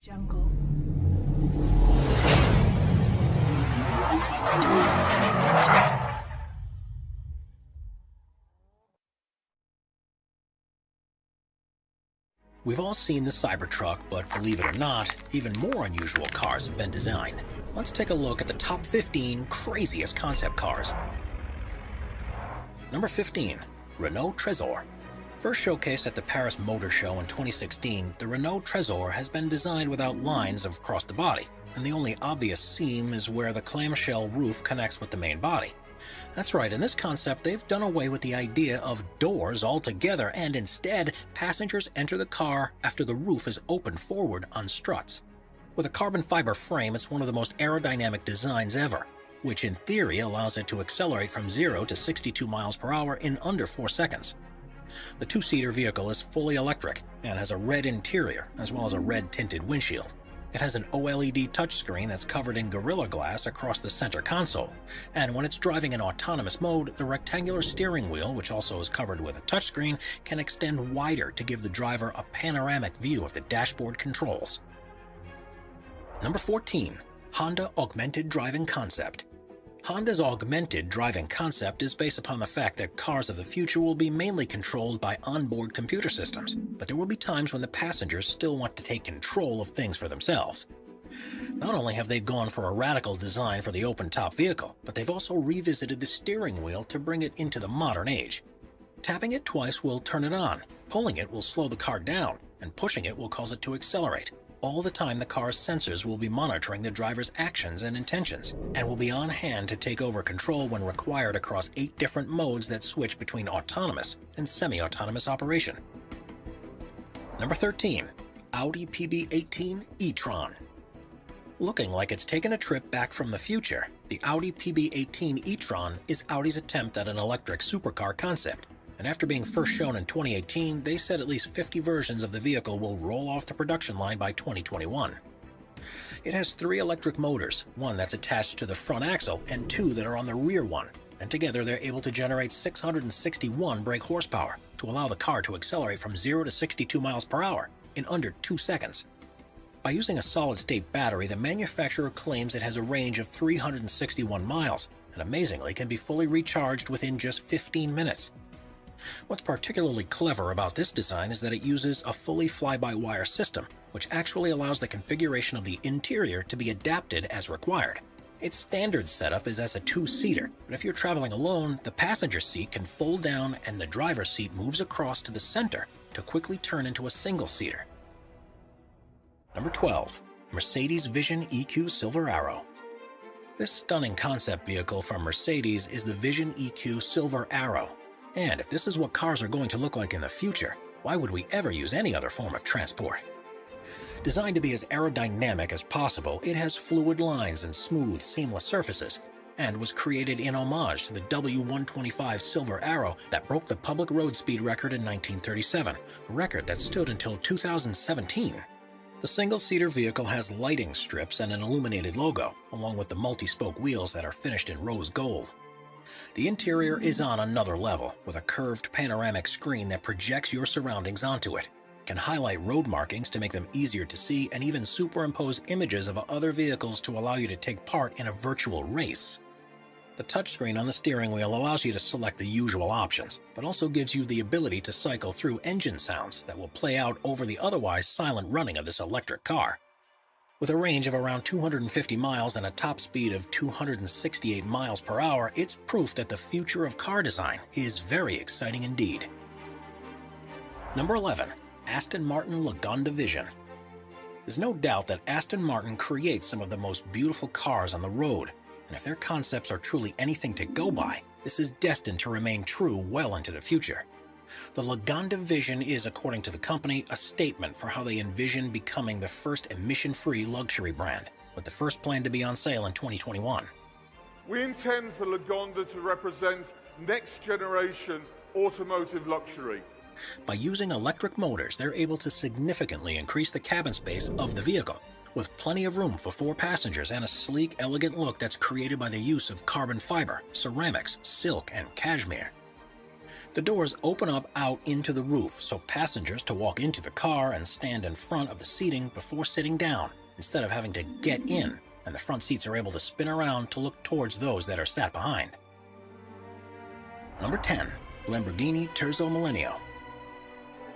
Jungle. We've all seen the Cybertruck, but believe it or not, even more unusual cars have been designed. Let's take a look at the top 15 craziest concept cars. Number 15. Renault Trésor. First showcased at the Paris Motor Show in 2016, the Renault Trésor has been designed without lines across the body, and the only obvious seam is where the clamshell roof connects with the main body. That's right, in this concept, they've done away with the idea of doors altogether, and instead, passengers enter the car after the roof is opened forward on struts. With a carbon fiber frame, it's one of the most aerodynamic designs ever, which in theory allows it to accelerate from 0 to 62 miles per hour in under 4 seconds. The two-seater vehicle is fully electric and has a red interior, as well as a red-tinted windshield. It has an OLED touchscreen that's covered in Gorilla Glass across the center console, and when it's driving in autonomous mode, the rectangular steering wheel, which also is covered with a touchscreen, can extend wider to give the driver a panoramic view of the dashboard controls. Number 14. Honda Augmented Driving Concept. Honda's augmented driving concept is based upon the fact that cars of the future will be mainly controlled by onboard computer systems, but there will be times when the passengers still want to take control of things for themselves. Not only have they gone for a radical design for the open-top vehicle, but they've also revisited the steering wheel to bring it into the modern age. Tapping it twice will turn it on, pulling it will slow the car down, and pushing it will cause it to accelerate. All the time, the car's sensors will be monitoring the driver's actions and intentions, and will be on hand to take over control when required across 8 different modes that switch between autonomous and semi-autonomous operation. Number 13. Audi PB18 e-tron. Looking like it's taken a trip back from the future, the Audi PB18 e-tron is Audi's attempt at an electric supercar concept. And after being first shown in 2018, they said at least 50 versions of the vehicle will roll off the production line by 2021. It has 3 electric motors, one that's attached to the front axle and 2 that are on the rear one, and together they're able to generate 661 brake horsepower to allow the car to accelerate from 0 to 62 miles per hour in under 2 seconds. By using a solid-state battery, the manufacturer claims it has a range of 361 miles, and amazingly can be fully recharged within just 15 minutes. What's particularly clever about this design is that it uses a fully fly-by-wire system, which actually allows the configuration of the interior to be adapted as required. Its standard setup is as a 2-seater, but if you're traveling alone, the passenger seat can fold down and the driver's seat moves across to the center to quickly turn into a single-seater. Number 12. Mercedes Vision EQ Silver Arrow. This stunning concept vehicle from Mercedes is the Vision EQ Silver Arrow. And if this is what cars are going to look like in the future, why would we ever use any other form of transport? Designed to be as aerodynamic as possible, it has fluid lines and smooth, seamless surfaces, and was created in homage to the W125 Silver Arrow that broke the public road speed record in 1937, a record that stood until 2017. The single-seater vehicle has lighting strips and an illuminated logo, along with the multi-spoke wheels that are finished in rose gold. The interior is on another level, with a curved panoramic screen that projects your surroundings onto it, can highlight road markings to make them easier to see, and even superimpose images of other vehicles to allow you to take part in a virtual race. The touchscreen on the steering wheel allows you to select the usual options, but also gives you the ability to cycle through engine sounds that will play out over the otherwise silent running of this electric car. With a range of around 250 miles and a top speed of 268 miles per hour, it's proof that the future of car design is very exciting indeed. Number 11. Aston Martin Lagonda Vision. There's no doubt that Aston Martin creates some of the most beautiful cars on the road, and if their concepts are truly anything to go by, this is destined to remain true well into the future. The Lagonda Vision is, according to the company, a statement for how they envision becoming the first emission-free luxury brand, with the first plan to be on sale in 2021. We intend for Lagonda to represent next-generation automotive luxury. By using electric motors, they're able to significantly increase the cabin space of the vehicle, with plenty of room for 4 passengers and a sleek, elegant look that's created by the use of carbon fiber, ceramics, silk, and cashmere. The doors open up out into the roof so passengers to walk into the car and stand in front of the seating before sitting down, instead of having to get in, and the front seats are able to spin around to look towards those that are sat behind. Number 10. Lamborghini Terzo Millennio.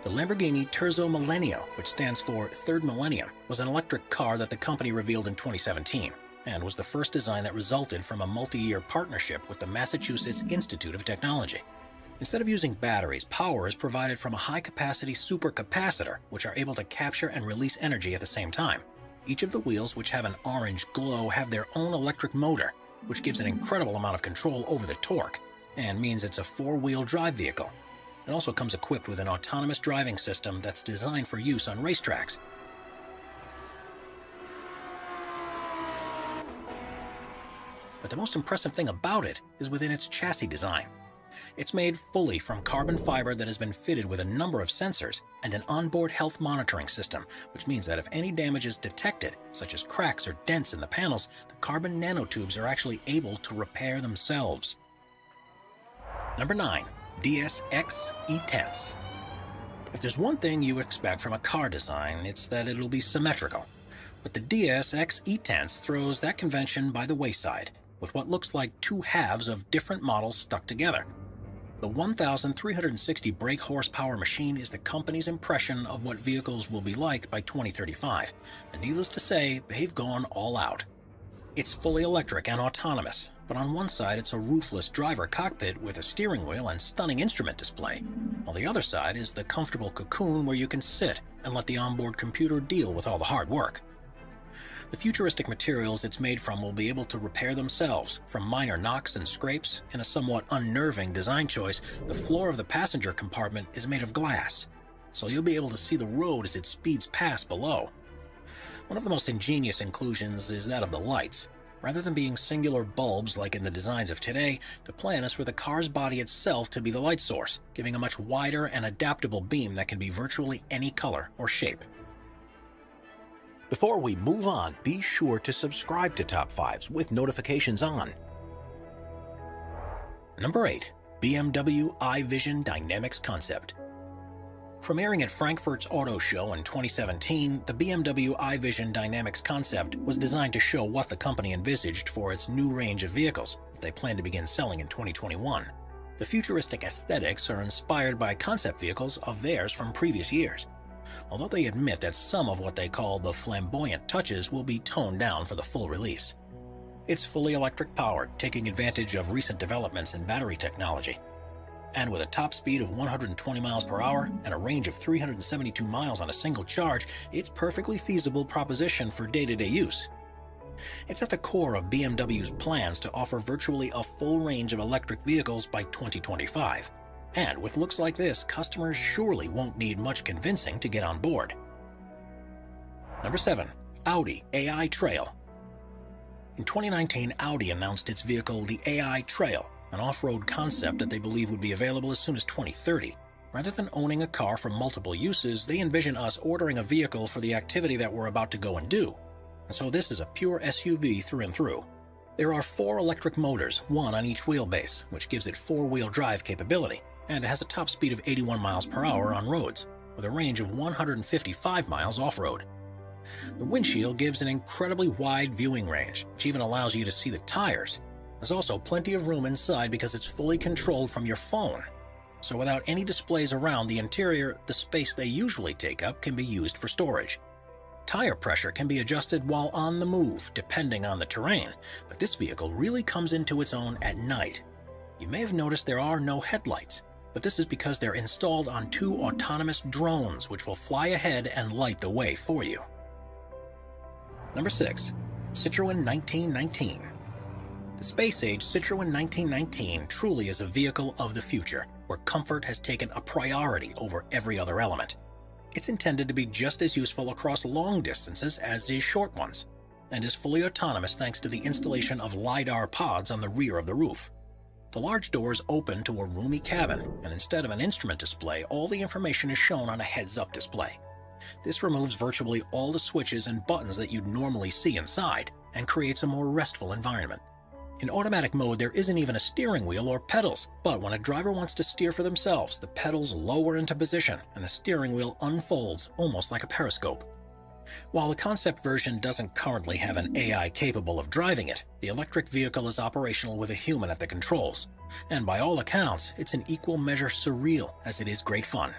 The Lamborghini Terzo Millennio, which stands for Third Millennium, was an electric car that the company revealed in 2017, and was the first design that resulted from a multi-year partnership with the Massachusetts Institute of Technology. Instead of using batteries, power is provided from a high-capacity supercapacitor, which are able to capture and release energy at the same time. Each of the wheels, which have an orange glow, have their own electric motor, which gives an incredible amount of control over the torque, and means it's a four-wheel drive vehicle. It also comes equipped with an autonomous driving system that's designed for use on racetracks. But the most impressive thing about it is within its chassis design. It's made fully from carbon fiber that has been fitted with a number of sensors and an onboard health monitoring system, which means that if any damage is detected, such as cracks or dents in the panels, the carbon nanotubes are actually able to repair themselves. Number 9. DSX E-Tense. If there's one thing you expect from a car design, it's that it'll be symmetrical. But the DSX E-Tense throws that convention by the wayside, with what looks like two halves of different models stuck together. The 1,360 brake horsepower machine is the company's impression of what vehicles will be like by 2035, and needless to say, they've gone all out. It's fully electric and autonomous, but on one side it's a roofless driver cockpit with a steering wheel and stunning instrument display, while the other side is the comfortable cocoon where you can sit and let the onboard computer deal with all the hard work. The futuristic materials it's made from will be able to repair themselves from minor knocks and scrapes. In a somewhat unnerving design choice, the floor of the passenger compartment is made of glass, so you'll be able to see the road as it speeds past below. One of the most ingenious inclusions is that of the lights. Rather than being singular bulbs like in the designs of today, the plan is for the car's body itself to be the light source, giving a much wider and adaptable beam that can be virtually any color or shape. Before we move on, be sure to subscribe to Top 5s with notifications on. Number 8. BMW iVision Dynamics Concept. Premiering at Frankfurt's Auto Show in 2017, the BMW iVision Dynamics Concept was designed to show what the company envisaged for its new range of vehicles that they plan to begin selling in 2021. The futuristic aesthetics are inspired by concept vehicles of theirs from previous years, although they admit that some of what they call the flamboyant touches will be toned down for the full release. It's fully electric powered, taking advantage of recent developments in battery technology. And with a top speed of 120 miles per hour and a range of 372 miles on a single charge, it's a perfectly feasible proposition for day-to-day use. It's at the core of BMW's plans to offer virtually a full range of electric vehicles by 2025. And with looks like this, customers surely won't need much convincing to get on board. Number 7. Audi AI Trail. In 2019, Audi announced its vehicle, the AI Trail, an off-road concept that they believe would be available as soon as 2030. Rather than owning a car for multiple uses, they envision us ordering a vehicle for the activity that we're about to go and do. And so this is a pure SUV through and through. There are 4 electric motors, one on each wheelbase, which gives it 4-wheel drive capability, and it has a top speed of 81 miles per hour on roads, with a range of 155 miles off-road. The windshield gives an incredibly wide viewing range, which even allows you to see the tires. There's also plenty of room inside because it's fully controlled from your phone. So without any displays around the interior, the space they usually take up can be used for storage. Tire pressure can be adjusted while on the move, depending on the terrain, but this vehicle really comes into its own at night. You may have noticed there are no headlights, but this is because they're installed on 2 autonomous drones which will fly ahead and light the way for you. Number 6. Citroën 1919. The space-age Citroën 1919 truly is a vehicle of the future, where comfort has taken a priority over every other element. It's intended to be just as useful across long distances as is short ones, and is fully autonomous thanks to the installation of LiDAR pods on the rear of the roof. The large doors open to a roomy cabin, and instead of an instrument display, all the information is shown on a heads-up display. This removes virtually all the switches and buttons that you'd normally see inside, and creates a more restful environment. In automatic mode, there isn't even a steering wheel or pedals, but when a driver wants to steer for themselves, the pedals lower into position and the steering wheel unfolds almost like a periscope. While the concept version doesn't currently have an AI capable of driving it, the electric vehicle is operational with a human at the controls, and by all accounts, it's in equal measure surreal as it is great fun.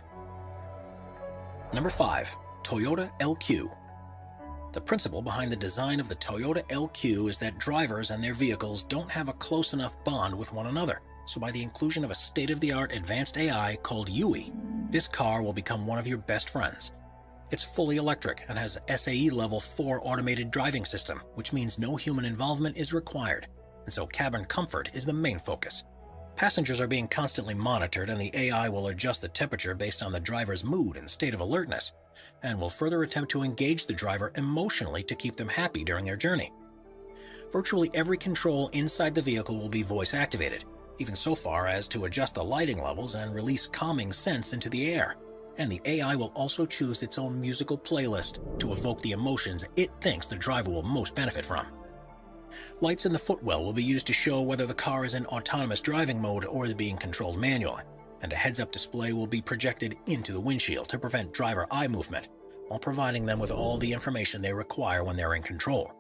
Number 5. Toyota LQ. The principle behind the design of the Toyota LQ is that drivers and their vehicles don't have a close enough bond with one another, so by the inclusion of a state-of-the-art advanced AI called UE, this car will become one of your best friends. It's fully electric and has SAE Level 4 automated driving system, which means no human involvement is required, and so cabin comfort is the main focus. Passengers are being constantly monitored, and the AI will adjust the temperature based on the driver's mood and state of alertness, and will further attempt to engage the driver emotionally to keep them happy during their journey. Virtually every control inside the vehicle will be voice-activated, even so far as to adjust the lighting levels and release calming scents into the air. And the AI will also choose its own musical playlist to evoke the emotions it thinks the driver will most benefit from. Lights in the footwell will be used to show whether the car is in autonomous driving mode or is being controlled manually, and a heads-up display will be projected into the windshield to prevent driver eye movement, while providing them with all the information they require when they're in control.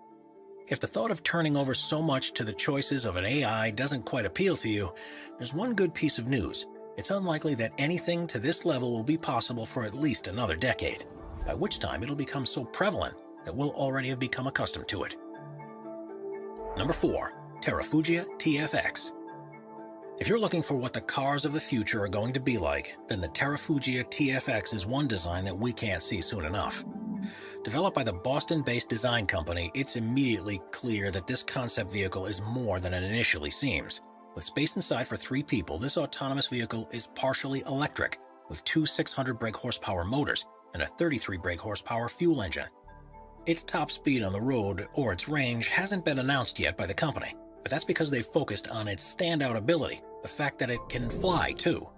If the thought of turning over so much to the choices of an AI doesn't quite appeal to you, there's one good piece of news. It's unlikely that anything to this level will be possible for at least another decade, by which time it'll become so prevalent that we'll already have become accustomed to it. Number 4. Terrafugia TFX. If you're looking for what the cars of the future are going to be like, then the Terrafugia TFX is one design that we can't see soon enough. Developed by the Boston-based design company, it's immediately clear that this concept vehicle is more than it initially seems. With space inside for 3 people, this autonomous vehicle is partially electric, with 2 600 brake horsepower motors and a 33 brake horsepower fuel engine. Its top speed on the road, or its range, hasn't been announced yet by the company, but that's because they've focused on its standout ability, the fact that it can fly too.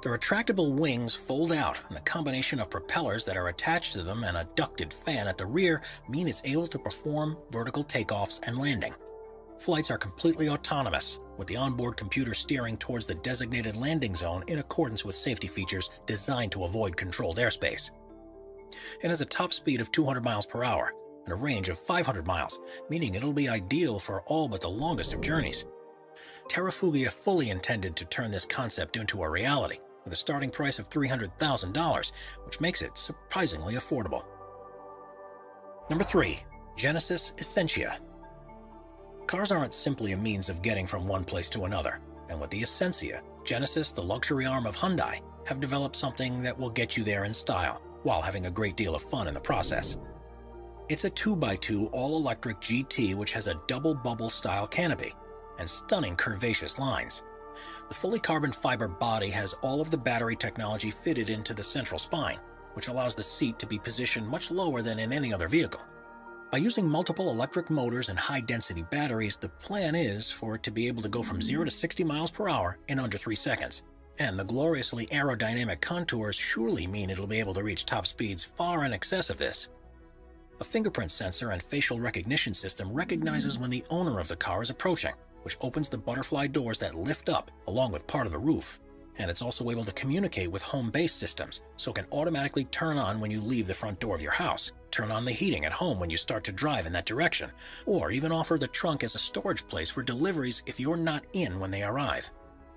The retractable wings fold out, and the combination of propellers that are attached to them and a ducted fan at the rear mean it's able to perform vertical takeoffs and landing. Flights are completely autonomous, with the onboard computer steering towards the designated landing zone in accordance with safety features designed to avoid controlled airspace. It has a top speed of 200 miles per hour and a range of 500 miles, meaning it'll be ideal for all but the longest of journeys. Terrafugia fully intended to turn this concept into a reality, with a starting price of $300,000, which makes it surprisingly affordable. Number 3. Genesis Essentia. Cars aren't simply a means of getting from one place to another, and with the Essentia, Genesis, the luxury arm of Hyundai, have developed something that will get you there in style, while having a great deal of fun in the process. It's a 2x2 all-electric GT which has a double bubble style canopy and stunning curvaceous lines. The fully carbon fiber body has all of the battery technology fitted into the central spine, which allows the seat to be positioned much lower than in any other vehicle. By using multiple electric motors and high-density batteries, the plan is for it to be able to go from 0 to 60 miles per hour in under 3 seconds. And the gloriously aerodynamic contours surely mean it'll be able to reach top speeds far in excess of this. A fingerprint sensor and facial recognition system recognizes when the owner of the car is approaching, which opens the butterfly doors that lift up along with part of the roof. And it's also able to communicate with home-based systems, so it can automatically turn on when you leave the front door of your house, turn on the heating at home when you start to drive in that direction, or even offer the trunk as a storage place for deliveries if you're not in when they arrive.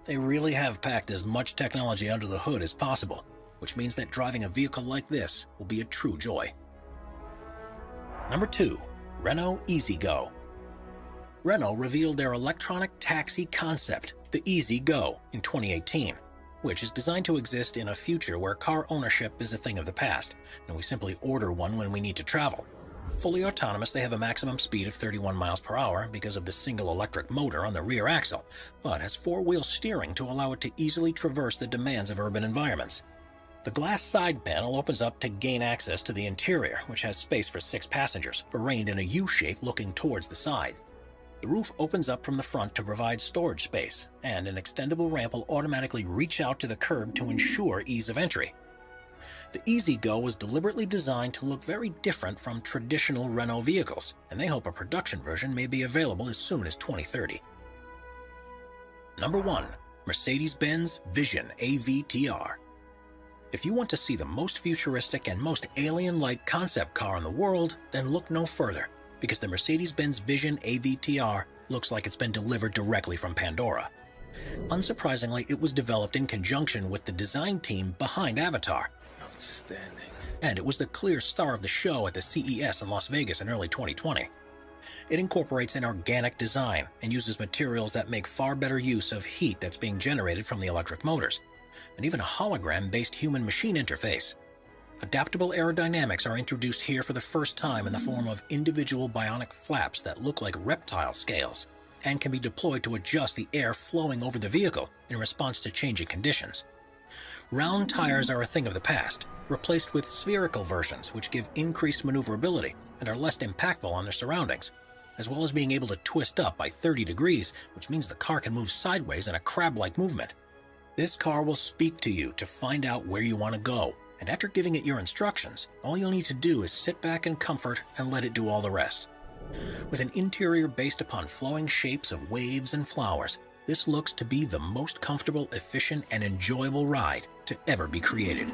They really have packed as much technology under the hood as possible, which means that driving a vehicle like this will be a true joy. Number 2. Renault EasyGo. Renault revealed their electronic taxi concept, the EasyGo, in 2018, which is designed to exist in a future where car ownership is a thing of the past, and we simply order one when we need to travel. Fully autonomous, they have a maximum speed of 31 miles per hour because of the single electric motor on the rear axle, but has 4-wheel steering to allow it to easily traverse the demands of urban environments. The glass side panel opens up to gain access to the interior, which has space for 6 passengers, arranged in a U-shape looking towards the side. The roof opens up from the front to provide storage space, and an extendable ramp will automatically reach out to the curb to ensure ease of entry. The Easy Go was deliberately designed to look very different from traditional Renault vehicles, and they hope a production version may be available as soon as 2030. Number 1. Mercedes-Benz Vision AVTR. If you want to see the most futuristic and most alien-like concept car in the world, then look no further, because the Mercedes-Benz Vision AVTR looks like it's been delivered directly from Pandora. Unsurprisingly, it was developed in conjunction with the design team behind Avatar. Outstanding. And it was the clear star of the show at the CES in Las Vegas in early 2020. It incorporates an organic design and uses materials that make far better use of heat that's being generated from the electric motors, and even a hologram-based human-machine interface. Adaptable aerodynamics are introduced here for the first time in the form of individual bionic flaps that look like reptile scales and can be deployed to adjust the air flowing over the vehicle in response to changing conditions. Round tires are a thing of the past, replaced with spherical versions which give increased maneuverability and are less impactful on their surroundings, as well as being able to twist up by 30 degrees, which means the car can move sideways in a crab-like movement. This car will speak to you to find out where you want to go, and after giving it your instructions, all you'll need to do is sit back in comfort and let it do all the rest. With an interior based upon flowing shapes of waves and flowers, this looks to be the most comfortable, efficient, and enjoyable ride to ever be created.